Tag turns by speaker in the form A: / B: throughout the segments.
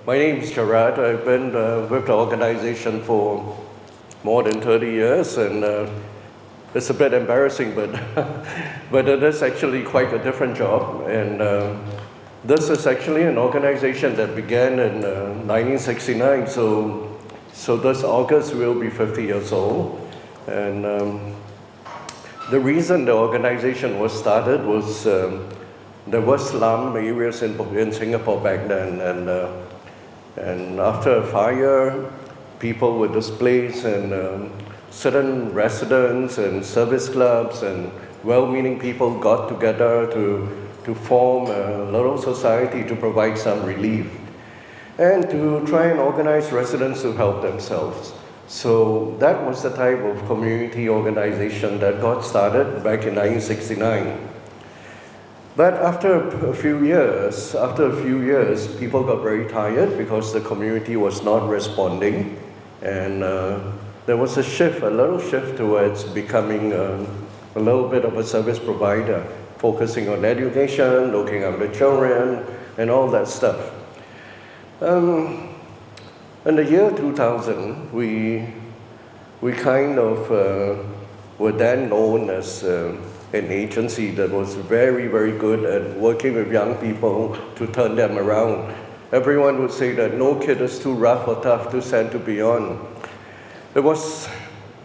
A: My name is Gerard. I've been with the organization for more than 30 years, and it's a bit embarrassing, but but it is actually quite a different job. And this is actually an organization that began in 1969. So this August will be 50 years old, and the reason the organization was started was there was slum areas in Singapore back then, and after a fire, people were displaced, and certain residents and service clubs and well-meaning people got together to form a little society to provide some relief and to try and organize residents to help themselves. So that was the type of community organization that got started back in 1969. But after a few years, people got very tired because the community was not responding, and there was a little shift towards becoming a little bit of a service provider, focusing on education, looking after children, and all that stuff. In the year 2000, we kind of were then known as an agency that was very, very good at working with young people to turn them around. Everyone would say that no kid is too rough or tough to send to beyond. It was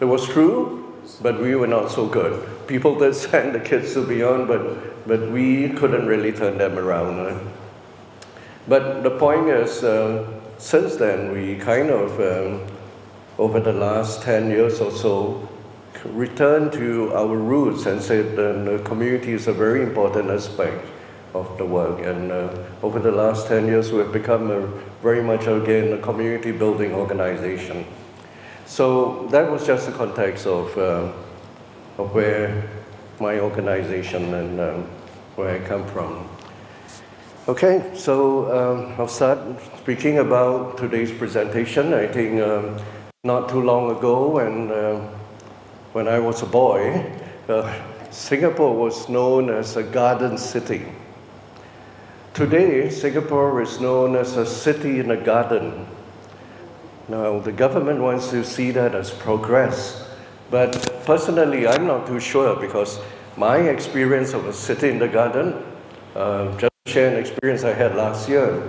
A: true, but we were not so good. People did send the kids to beyond, but we couldn't really turn them around. But the point is, since then, we kind of, over the last 10 years or so, returned to our roots and said that the community is a very important aspect of the work. And over the last 10 years, we've become very much, again, a community building organization. So that was just the context of where my organization and where I come from. Okay, so I'll start speaking about today's presentation. I think not too long ago, when I was a boy, Singapore was known as a garden city. Today, Singapore is known as a city in a garden. Now, the government wants to see that as progress, but personally, I'm not too sure, because my experience of a city in the garden, just to share an experience I had last year.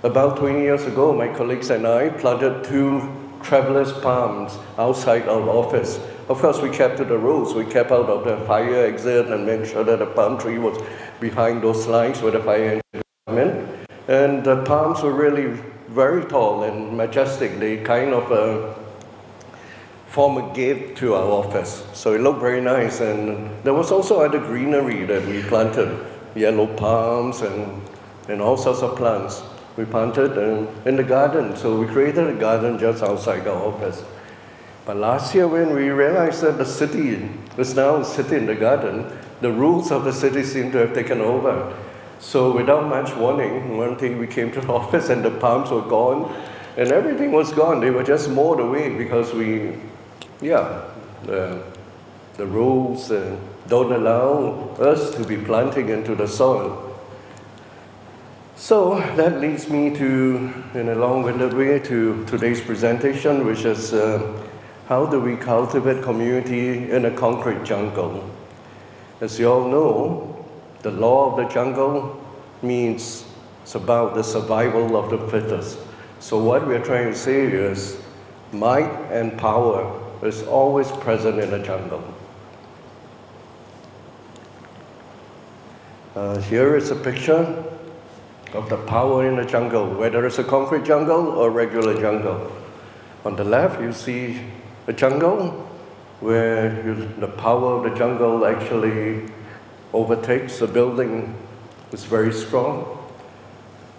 A: About 20 years ago, my colleagues and I planted 2 travelers' palms outside our office. Of course, we kept to the rules. We kept out of the fire exit and made sure that the palm tree was behind those lines where the fire exit came in. And the palms were really very tall and majestic. They kind of form a gate to our office. So it looked very nice. And there was also other greenery that we planted, yellow palms and all sorts of plants. We planted in the garden. So we created a garden just outside our office. But last year, when we realized that the city is now a city in the garden, the rules of the city seem to have taken over. So without much warning, one day we came to the office and the palms were gone, and everything was gone. They were just mowed away because the rules don't allow us to be planting into the soil. So that leads me to, in a long-winded way, to today's presentation, which is how do we cultivate community in a concrete jungle? As you all know, the law of the jungle means it's about the survival of the fittest. So what we're trying to say is might and power is always present in the jungle. Here is a picture of the power in the jungle, whether it's a concrete jungle or regular jungle. On the left, you see a jungle where the power of the jungle actually overtakes the building. It's very strong.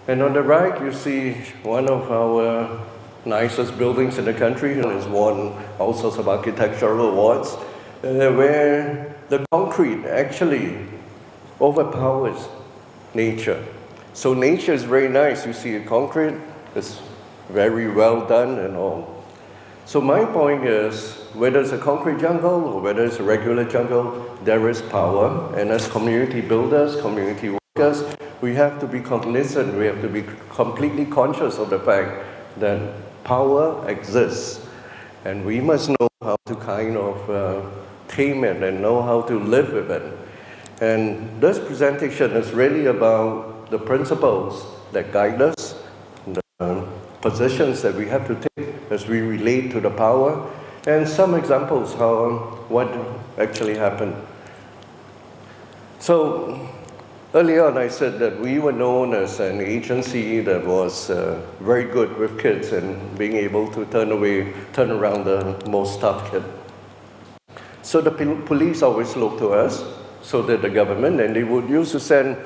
A: And on the right, you see one of our nicest buildings in the country, and it's won all sorts of architectural awards, where the concrete actually overpowers nature. So nature is very nice. You see a concrete, it's very well done and all. So my point is, whether it's a concrete jungle or whether it's a regular jungle, there is power. And as community builders, community workers, we have to be cognizant, we have to be completely conscious of the fact that power exists, and we must know how to kind of tame it and know how to live with it. And this presentation is really about the principles that guide us, the positions that we have to take as we relate to the power, and some examples how what actually happened. So earlier on I said that we were known as an agency that was very good with kids and being able to turn around the most tough kid. So the police always looked to us, so did the government, and they would used to send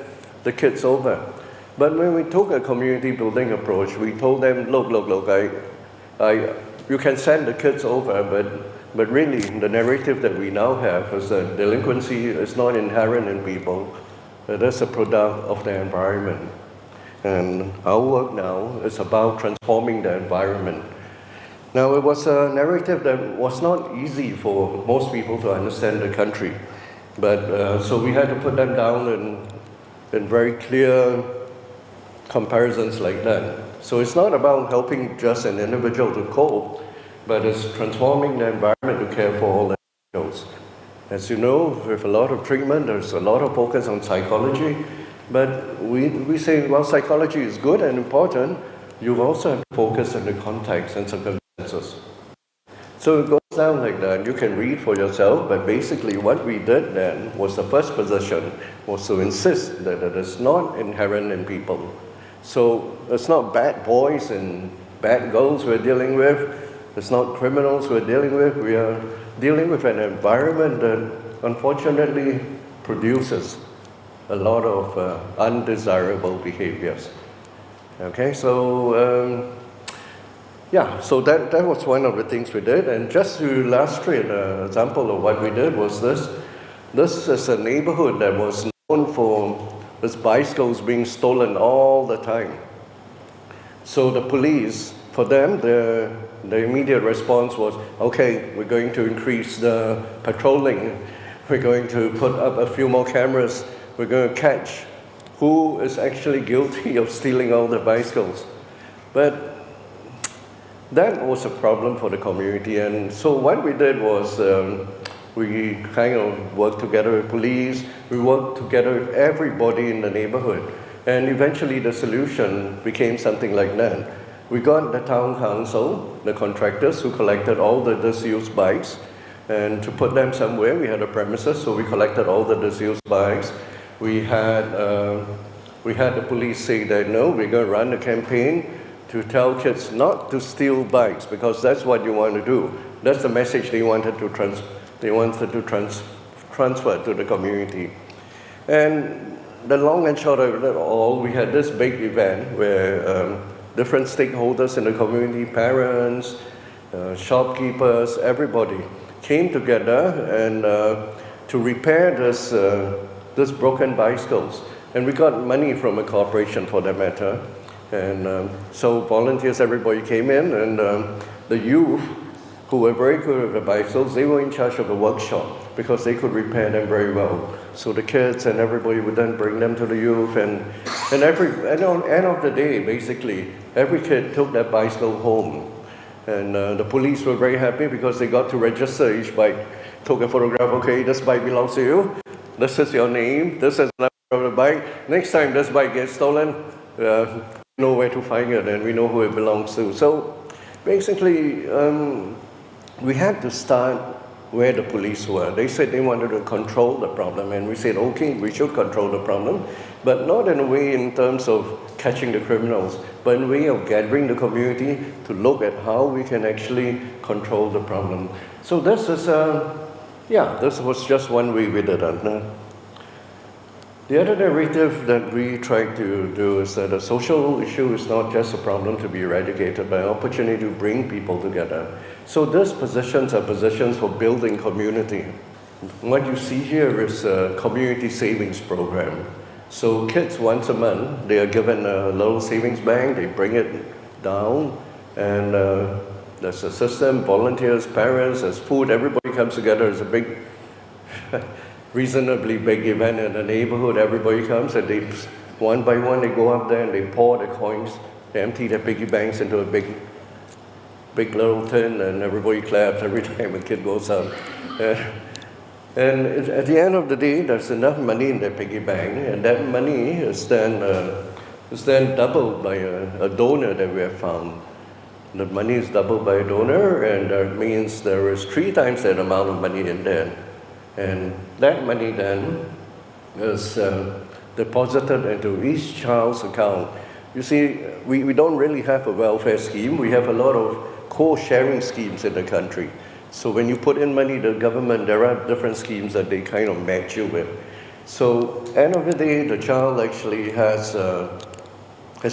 A: the kids over. But when we took a community building approach, we told them, look, you can send the kids over, but really the narrative that we now have is that delinquency is not inherent in people, it is a product of the environment. And our work now is about transforming the environment. Now, it was a narrative that was not easy for most people to understand the country. But so we had to put them down in very clear comparisons like that. So it's not about helping just an individual to cope, but it's transforming the environment to care for all the individuals. As you know, with a lot of treatment, there's a lot of focus on psychology, but we say, well, psychology is good and important, you also have to focus on the context and circumstances. So it goes down like that. You can read for yourself, but basically what we did then was the first position was to insist that it is not inherent in people. So it's not bad boys and bad girls we're dealing with, it's not criminals we're dealing with, we are dealing with an environment that unfortunately produces a lot of undesirable behaviors. Okay, so so that was one of the things we did. And just to illustrate an example of what we did was this. This is a neighborhood that was known for its bicycles being stolen all the time. So the police, for them, the immediate response was, okay, we're going to increase the patrolling. We're going to put up a few more cameras. We're going to catch who is actually guilty of stealing all the bicycles. But that was a problem for the community, and so what we did was we kind of worked together with police, we worked together with everybody in the neighborhood, and eventually the solution became something like that. We got the town council, the contractors who collected all the disused bikes, and to put them somewhere, we had a premises, so we collected all the disused bikes. We had the police say that, no, we're going to run a campaign to tell kids not to steal bikes, because that's what you want to do. That's the message they wanted to transfer to the community. And the long and short of it all, we had this big event where different stakeholders in the community, parents, shopkeepers, everybody came together and to repair this broken bicycles. And we got money from a corporation for that matter. And so volunteers, everybody came in, and the youth, who were very good with the bicycles, they were in charge of the workshop because they could repair them very well. So the kids and everybody would then bring them to the youth, and on the end of the day, basically, every kid took their bicycle home. And the police were very happy because they got to register each bike, took a photograph, okay, this bike belongs to you, this is your name, this is the number of the bike, next time this bike gets stolen, know where to find it and we know who it belongs to. So basically, we had to start where the police were. They said they wanted to control the problem, and we said, okay, we should control the problem, but not in a way in terms of catching the criminals, but in a way of gathering the community to look at how we can actually control the problem. So this is, this was just one way we did it. The other narrative that we try to do is that a social issue is not just a problem to be eradicated, but an opportunity to bring people together. So these positions are positions for building community. What you see here is a community savings program. So kids, once a month, they are given a little savings bank, they bring it down, and there's a system, volunteers, parents, there's food, everybody comes together. It's a big reasonably big event in the neighborhood, everybody comes and they one by one they go up there and they pour the coins, they empty their piggy banks into a big little tin, and everybody claps every time a kid goes up. And at the end of the day, there's enough money in their piggy bank, and that money is then doubled by a donor that we have found. The money is doubled by a donor, and that means there is 3 times that amount of money in there. And that money then is deposited into each child's account. You see, we don't really have a welfare scheme. We have a lot of co-sharing schemes in the country. So when you put in money, the government, there are different schemes that they kind of match you with. So end of the day, the child actually has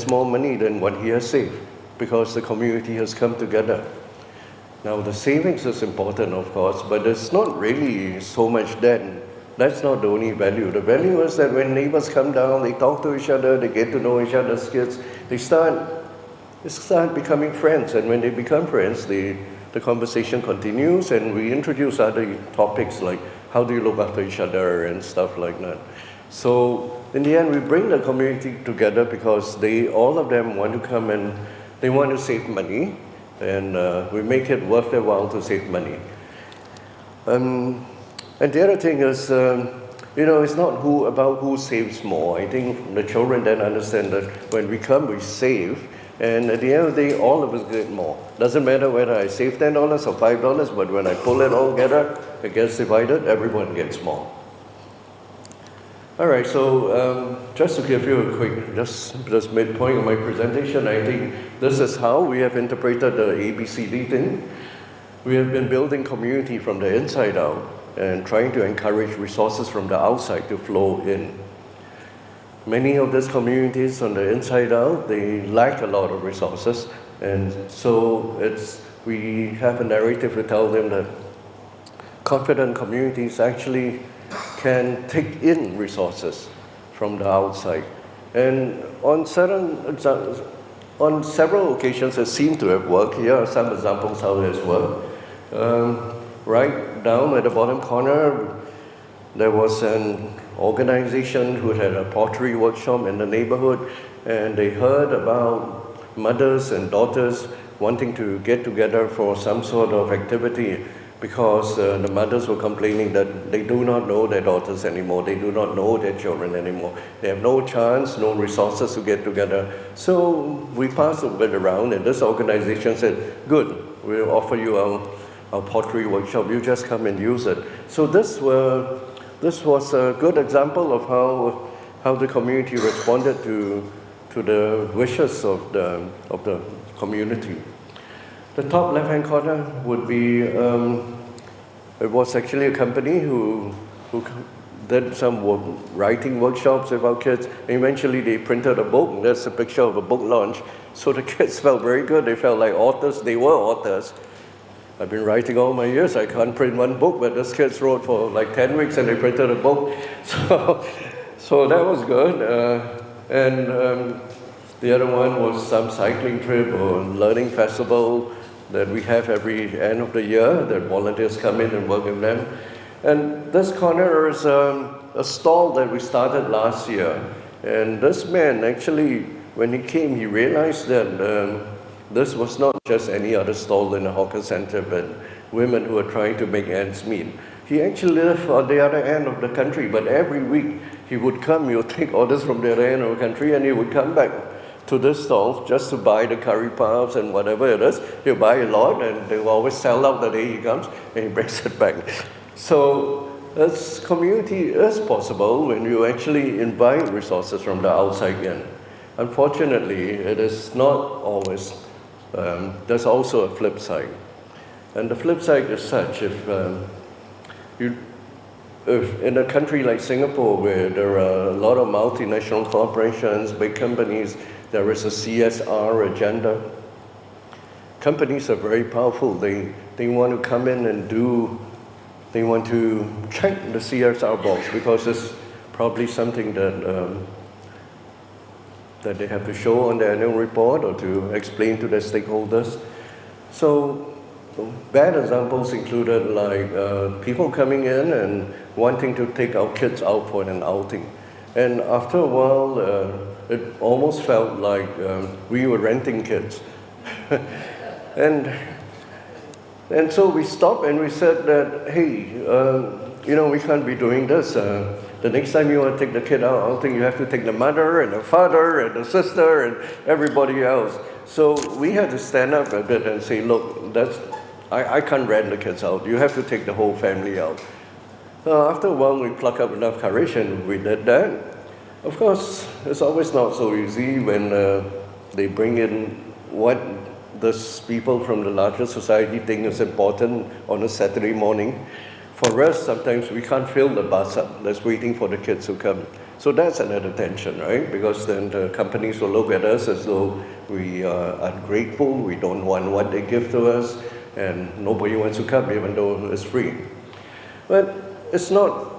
A: more money than what he has saved, because the community has come together. Now the savings is important, of course, but it's not really so much that. That's not the only value. The value is that when neighbors come down, they talk to each other, they get to know each other's kids, they start becoming friends, and when they become friends, the conversation continues, and we introduce other topics like how do you look after each other and stuff like that. So in the end, we bring the community together because all of them want to come and they want to save money, and we make it worth their while to save money. And the other thing is, it's not about who saves more. I think the children then understand that when we come, we save, and at the end of the day, all of us get more. Doesn't matter whether I save $10 or $5, but when I pull it all together, it gets divided, everyone gets more. All right, so just to give you a quick, just midpoint of my presentation, I think this is how we have interpreted the ABCD thing. We have been building community from the inside out and trying to encourage resources from the outside to flow in. Many of these communities on the inside out, they lack a lot of resources, and so we have a narrative to tell them that confident communities actually can take in resources from the outside. And on several occasions it seemed to have worked. Here are some examples how it has worked. Right down at the bottom corner, there was an organization who had a pottery workshop in the neighborhood, and they heard about mothers and daughters wanting to get together for some sort of activity because the mothers were complaining that they do not know their daughters anymore, they do not know their children anymore. They have no chance, no resources to get together. So we passed it around, and this organization said, good, we'll offer you our pottery workshop, you just come and use it. So this was a good example of how the community responded to the wishes of the community. The top left-hand corner would be, it was actually a company who did some writing workshops with our kids. And eventually they printed a book. There's a picture of a book launch. So the kids felt very good. They felt like authors. They were authors. I've been writing all my years. I can't print one book, but these kids wrote for like 10 weeks and they printed a book. So that was good. The other one was some cycling trip or learning festival that we have every end of the year that volunteers come in and work with them. And this corner is a stall that we started last year. And this man actually, when he came, he realized that this was not just any other stall in a hawker center, but women who are trying to make ends meet. He actually lived on the other end of the country, but every week he would come, he would take orders from the other end of the country, and he would come back to this stall just to buy the curry puffs and whatever it is. He'll buy a lot, and they will always sell out the day he comes, and he brings it back. So this community is possible when you actually invite resources from the outside in. Unfortunately, it is not always. There's also a flip side. And the flip side is such, if in a country like Singapore, where there are a lot of multinational corporations, big companies, there is a CSR agenda. Companies are very powerful. They want to come in and they want to check the CSR box because it's probably something that they have to show on their annual report or to explain to their stakeholders. So bad examples included like people coming in and wanting to take our kids out for an outing. And after a while, it almost felt like we were renting kids. and, and so we stopped and we said that, hey, we can't be doing this. The next time you want to take the kid out, I think you have to take the mother and the father and the sister and everybody else. So we had to stand up a bit and say, look, I can't rent the kids out. You have to take the whole family out. After a while, we plucked up enough courage and we did that. Of course, it's always not so easy when they bring in what these people from the larger society think is important on a Saturday morning. For us, sometimes we can't fill the bus up. That's waiting for the kids to come. So that's another tension, right? Because then the companies will look at us as though we are ungrateful, we don't want what they give to us, and nobody wants to come even though it's free. But it's not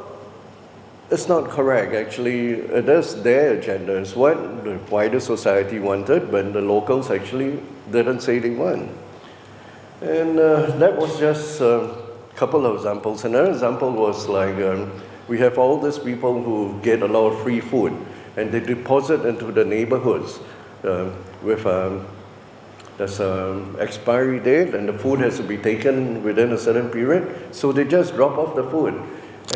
A: correct, actually. It is their agenda. It's what the wider society wanted, but the locals actually didn't say they want. And that was just a couple of examples. Another example was like, we have all these people who get a lot of free food, and they deposit into the neighborhoods with there's an expiry date, and the food has to be taken within a certain period, so they just drop off the food.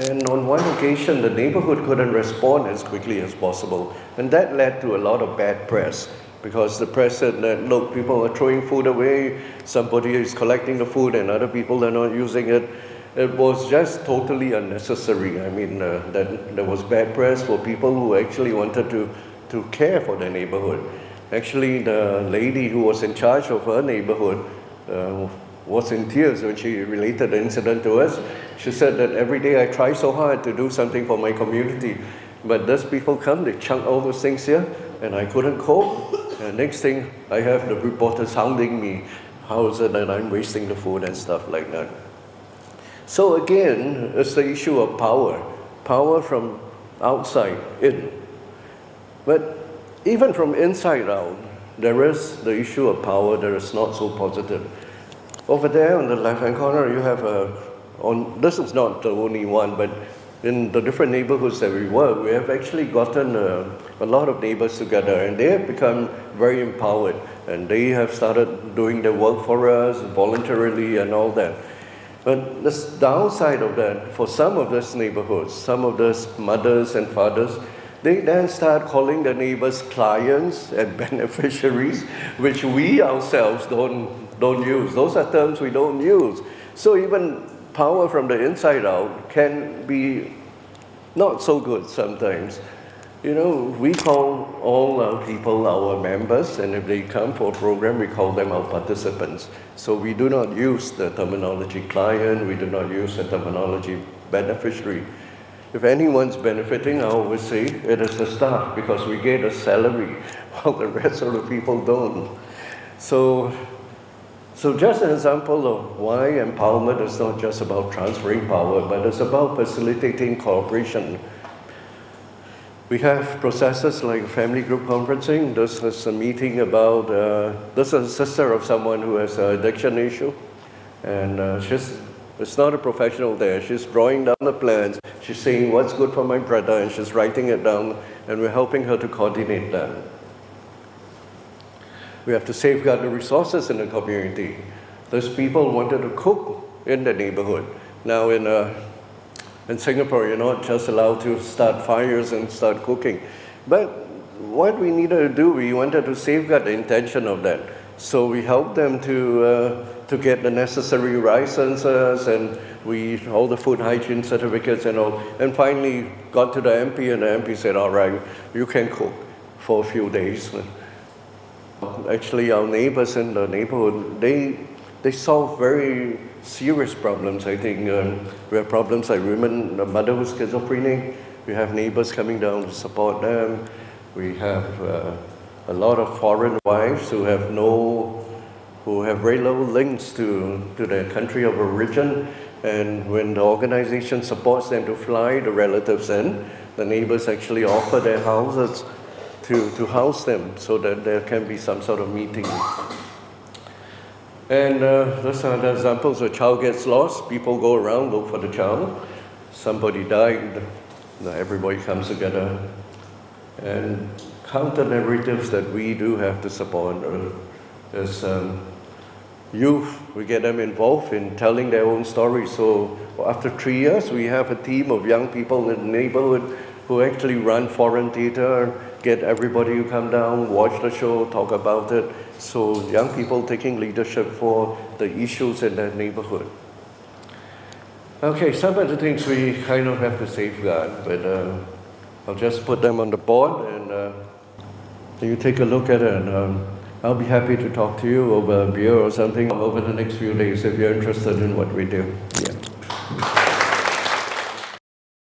A: And on one occasion, the neighborhood couldn't respond as quickly as possible. And that led to a lot of bad press, because the press said that, look, people are throwing food away, somebody is collecting the food and other people are not using it. It was just totally unnecessary. I mean, that there was bad press for people who actually wanted to care for their neighborhood. Actually, the lady who was in charge of her neighborhood was in tears when she related the incident to us. She said that every day I try so hard to do something for my community, but those people come, they chunk all those things here, and I couldn't cope. And next thing, I have the reporters hounding me, how is it that I'm wasting the food and stuff like that. So again, it's the issue of power from outside in. But even from inside out, there is the issue of power that is not so positive. Over there on the left-hand corner, you have this is not the only one, but in the different neighborhoods that we work, we have actually gotten a lot of neighbors together, and they have become very empowered, and they have started doing their work for us voluntarily and all that. But the downside of that, for some of these neighborhoods, some of these mothers and fathers, they then start calling the neighbors clients and beneficiaries, which we ourselves don't use. Those are terms we don't use. So even power from the inside out can be not so good sometimes. We call all our people our members, and if they come for a program, we call them our participants. So we do not use the terminology client, we do not use the terminology beneficiary. If anyone's benefiting, I always say it is the staff, because we get a salary while the rest of the people don't. So just an example of why empowerment is not just about transferring power, but it's about facilitating cooperation. We have processes like family group conferencing. This is a meeting about, this is a sister of someone who has an addiction issue. And it's not a professional there. She's drawing down the plans. She's saying what's good for my brother, and she's writing it down, and we're helping her to coordinate that. We have to safeguard the resources in the community. Those people wanted to cook in the neighborhood. Now in Singapore, you're not just allowed to start fires and start cooking. But what we needed to do, we wanted to safeguard the intention of that. So we helped them to get the necessary licenses, and all the food hygiene certificates and all. And finally got to the MP, and the MP said, all right, you can cook for a few days. Actually, our neighbors in the neighborhood, they solve very serious problems, I think. We have problems like women, a mother who's schizophrenic. We have neighbors coming down to support them. We have a lot of foreign wives who have very low links to their country of origin. And when the organization supports them to fly the relatives in, the neighbors actually offer their houses to house them so that there can be some sort of meeting. And those are the examples. A child gets lost, people go around, look for the child. Somebody died, everybody comes together and counter narratives that we do have to support. As youth, we get them involved in telling their own stories. So after 3 years, we have a team of young people in the neighborhood who actually run foreign theater, get everybody to come down, watch the show, talk about it. So young people taking leadership for the issues in their neighborhood. Okay, some of the things we kind of have to safeguard, but I'll just put them on the board and you take a look at it. And I'll be happy to talk to you over a beer or something over the next few days if you're interested in what we do. Yeah.